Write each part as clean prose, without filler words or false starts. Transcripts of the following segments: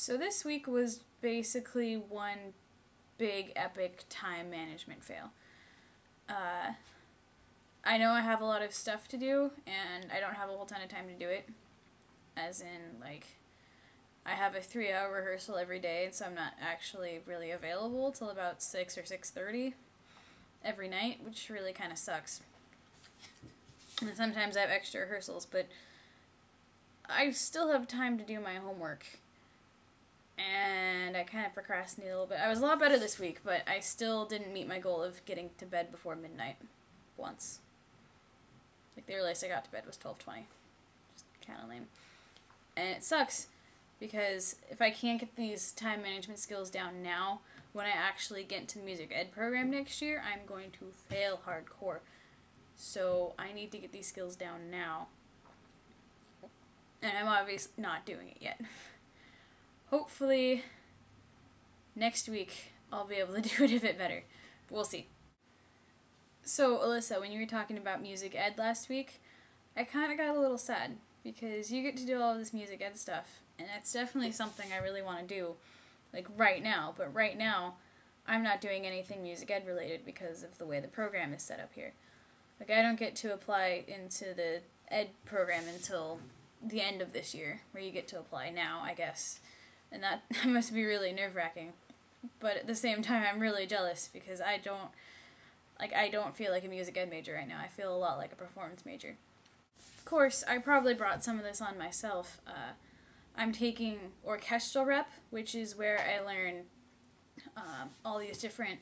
So this week was basically one big epic time management fail. I know I have a lot of stuff to do, and I don't have a whole ton of time to do it. As in, like, I have a 3-hour rehearsal every day, so I'm not actually really available till about 6 or 6:30 every night, which really kind of sucks. And sometimes I have extra rehearsals, but I still have time to do my homework. And I kind of procrastinate a little bit. I was a lot better this week, but I still didn't meet my goal of getting to bed before midnight once. Like, the earliest I got to bed was 12:20. Just kind of lame. And it sucks, because if I can't get these time management skills down now, when I actually get into the music ed program next year, I'm going to fail hardcore. So I need to get these skills down now. And I'm obviously not doing it yet. Hopefully, next week, I'll be able to do it a bit better. We'll see. So, Alyssa, when you were talking about music ed last week, I kind of got a little sad, because you get to do all of this music ed stuff, and it's definitely something I really want to do, like, right now. But right now, I'm not doing anything music ed related because of the way the program is set up here. Like, I don't get to apply into the ed program until the end of this year, where you get to apply now, I guess. And that must be really nerve-wracking. But at the same time, I'm really jealous, because I don't feel like a music ed major right now. I feel a lot like a performance major. Of course, I probably brought some of this on myself. I'm taking orchestral rep, which is where I learn all these different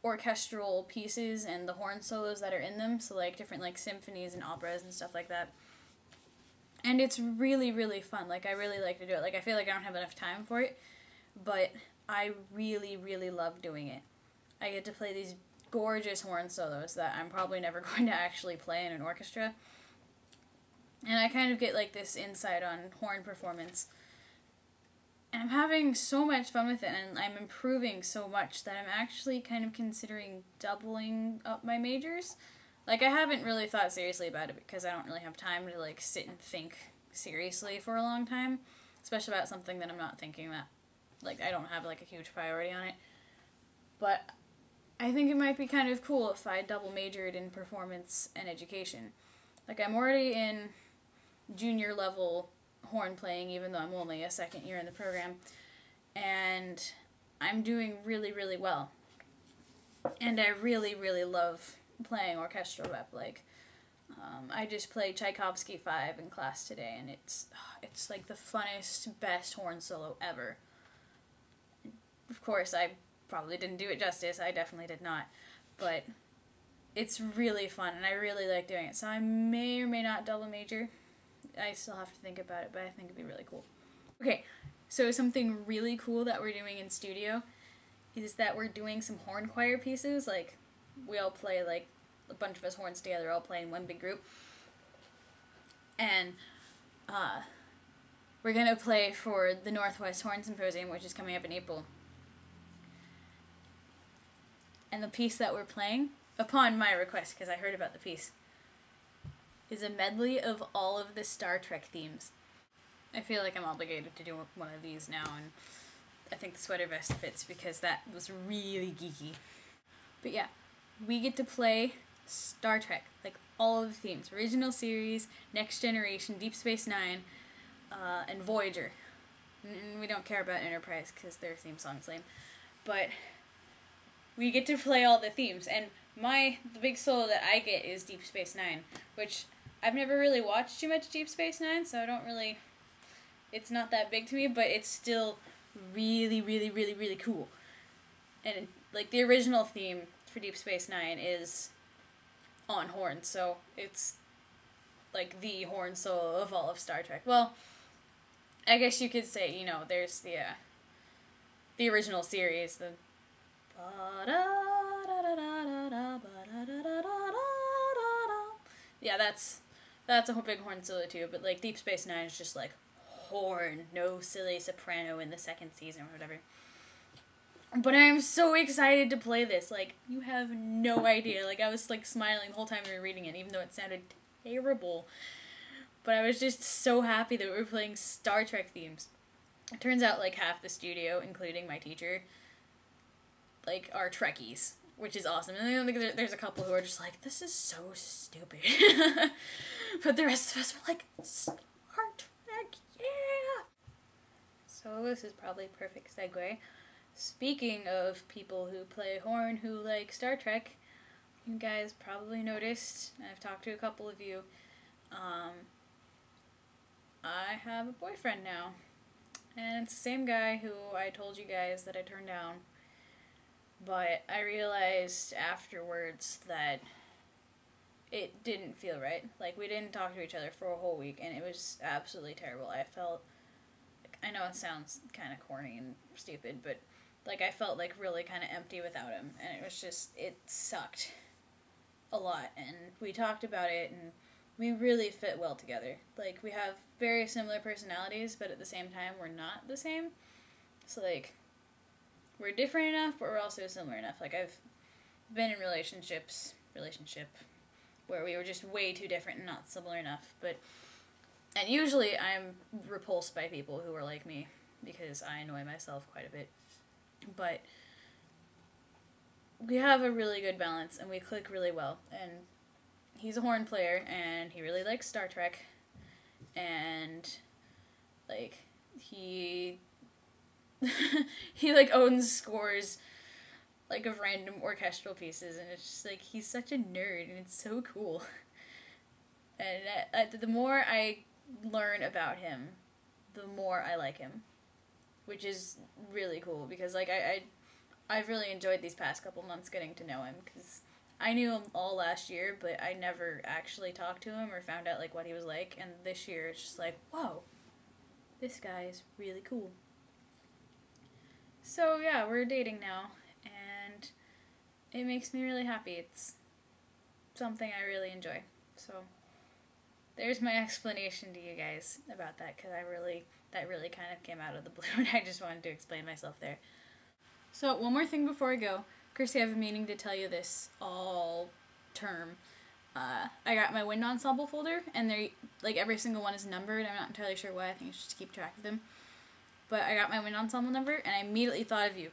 orchestral pieces and the horn solos that are in them. So, like, different, like, symphonies and operas and stuff like that. And it's really, really fun. Like, I really like to do it. Like, I feel like I don't have enough time for it, but I really, really love doing it. I get to play these gorgeous horn solos that I'm probably never going to actually play in an orchestra. And I kind of get, like, this insight on horn performance. And I'm having so much fun with it, and I'm improving so much that I'm actually kind of considering doubling up my majors. Like, I haven't really thought seriously about it, because I don't really have time to, like, sit and think seriously for a long time. Especially about something that I'm not thinking that, like, I don't have, like, a huge priority on it. But I think it might be kind of cool if I double majored in performance and education. Like, I'm already in junior level horn playing, even though I'm only a second year in the program. And I'm doing really, really well. And I really, really love playing orchestral rep. Like, I just played Tchaikovsky 5 in class today, and it's like the funnest, best horn solo ever. Of course, I probably didn't do it justice. I definitely did not. But it's really fun, and I really like doing it. So I may or may not double major. I still have to think about it, but I think it'd be really cool. Okay, so something really cool that we're doing in studio is that we're doing some horn choir pieces. Like, we all play, like, a bunch of us horns together, all play in one big group. And we're going to play for the Northwest Horn Symposium, which is coming up in April. And the piece that we're playing, upon my request, because I heard about the piece, is a medley of all of the Star Trek themes. I feel like I'm obligated to do one of these now, and I think the sweater vest fits, because that was really geeky. But yeah, we get to play Star Trek, like all of the themes. Original series, Next Generation, Deep Space Nine, and Voyager. And we don't care about Enterprise, because their theme song's lame. But we get to play all the themes, and the big solo that I get is Deep Space Nine, which I've never really watched too much Deep Space Nine, so I don't really, it's not that big to me, but it's still really, really, really, really cool. And, like, the original theme for Deep Space Nine is on horn, so it's, like, the horn solo of all of Star Trek. Well, I guess you could say, you know, there's the original series, the yeah, that's a big horn solo too, but, like, Deep Space Nine is just, like, horn, no silly soprano in the second season or whatever. But I am so excited to play this. Like, you have no idea. Like, I was, like, smiling the whole time we were reading it, even though it sounded terrible. But I was just so happy that we were playing Star Trek themes. It turns out, like, half the studio, including my teacher, like, are Trekkies, which is awesome. And then there's a couple who are just like, this is so stupid. But the rest of us were like, Star Trek, yeah! So this is probably a perfect segue. Speaking of people who play horn who like Star Trek, you guys probably noticed, and I've talked to a couple of you, I have a boyfriend now. And it's the same guy who I told you guys that I turned down. But I realized afterwards that it didn't feel right. Like, we didn't talk to each other for a whole week, and it was absolutely terrible. I felt, I know it sounds kind of corny and stupid, but, like, I felt, like, really kind of empty without him. And it was just, it sucked a lot. And we talked about it, and we really fit well together. Like, we have very similar personalities, but at the same time, we're not the same. So, like, we're different enough, but we're also similar enough. Like, I've been in relationship, where we were just way too different and not similar enough. And usually I'm repulsed by people who are like me, because I annoy myself quite a bit. But we have a really good balance, and we click really well. And he's a horn player, and he really likes Star Trek. And, like, he like owns scores, like, of random orchestral pieces, and it's just like, he's such a nerd, and it's so cool. And the more I learn about him, the more I like him, which is really cool, because, like, I've really enjoyed these past couple months getting to know him, because I knew him all last year, but I never actually talked to him or found out, like, what he was like, and this year it's just like, whoa, this guy is really cool. So, yeah, we're dating now, and it makes me really happy. It's something I really enjoy. So, there's my explanation to you guys about that, because that really kind of came out of the blue, and I just wanted to explain myself there. So, one more thing before I go. Kirsty, I've been meaning to tell you this all term. I got my wind ensemble folder, and they, like, every single one is numbered. I'm not entirely sure why. I think it's just to keep track of them. But I got my wind ensemble number, and I immediately thought of you,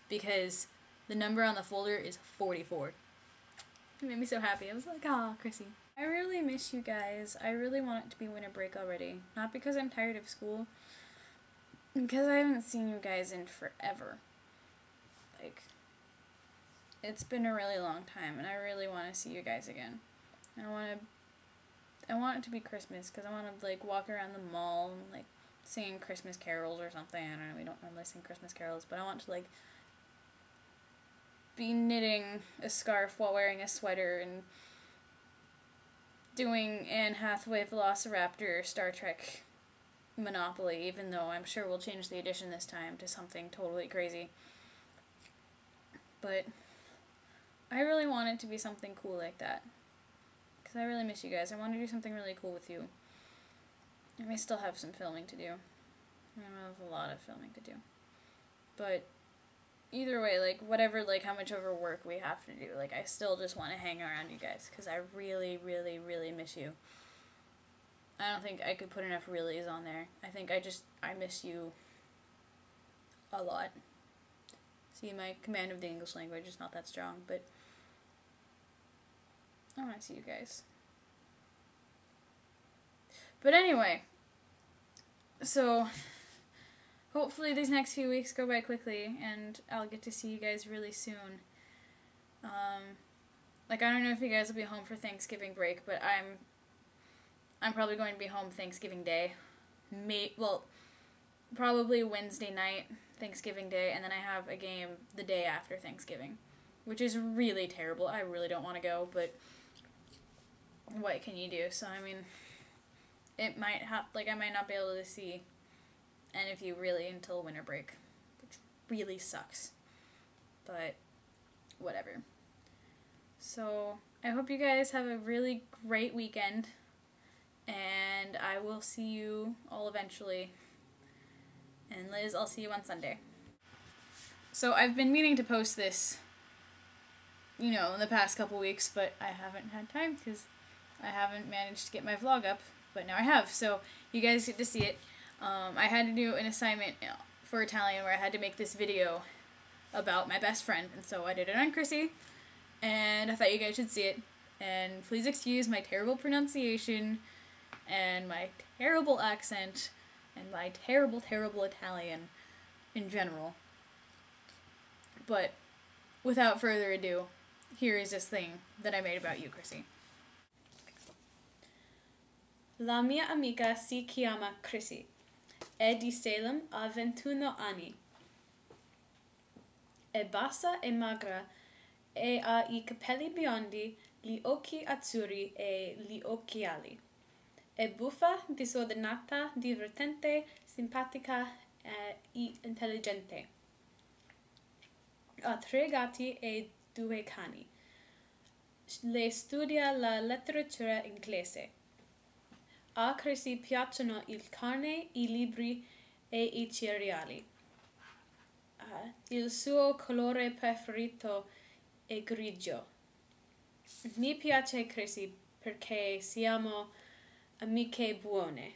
because the number on the folder is 44. It made me so happy. I was like, aw, Chrissy. I really miss you guys. I really want it to be winter break already. Not because I'm tired of school, because I haven't seen you guys in forever. Like, it's been a really long time, and I really want to see you guys again. I want it to be Christmas, because I want to, like, walk around the mall and, like, singing Christmas carols or something. I don't know, we don't normally sing Christmas carols, but I want to, like, be knitting a scarf while wearing a sweater and doing Anne Hathaway Velociraptor Star Trek Monopoly, even though I'm sure we'll change the edition this time to something totally crazy. But I really want it to be something cool like that, because I really miss you guys. I want to do something really cool with you. I may still have some filming to do. I have a lot of filming to do. But either way, like, whatever, like, how much over work we have to do, like, I still just want to hang around you guys, because I really, really, really miss you. I don't think I could put enough reallys on there. I think I miss you a lot. See, my command of the English language is not that strong, but I want to see you guys. But anyway, so hopefully these next few weeks go by quickly, and I'll get to see you guys really soon. Like, I don't know if you guys will be home for Thanksgiving break, but I'm probably going to be home Thanksgiving Day. Probably Wednesday night, Thanksgiving Day, and then I have a game the day after Thanksgiving, which is really terrible. I really don't want to go, but what can you do? So, I mean, it might I might not be able to see any of you really until winter break, which really sucks, but whatever. So, I hope you guys have a really great weekend, and I will see you all eventually. And Liz, I'll see you on Sunday. So I've been meaning to post this, in the past couple weeks, but I haven't had time because I haven't managed to get my vlog up, but now I have, so you guys get to see it. I had to do an assignment for Italian where I had to make this video about my best friend, and so I did it on Chrissy, and I thought you guys should see it. And please excuse my terrible pronunciation, and my terrible accent, and my terrible, terrible Italian in general. But without further ado, here is this thing that I made about you, Chrissy. La mia amica si chiama Chrissy. È di Salem, ha 21 anni. È bassa e magra e ha I capelli biondi, gli occhi azzurri e gli occhiali. È buffa, disordinata, divertente, simpatica e intelligente. Ha 3 gatti e 2 cani. Le studia la letteratura inglese. A Chrissy piacciono il carne, I libri e I cereali. Il suo colore preferito è grigio. Mi piace Chrissy perché siamo amiche buone.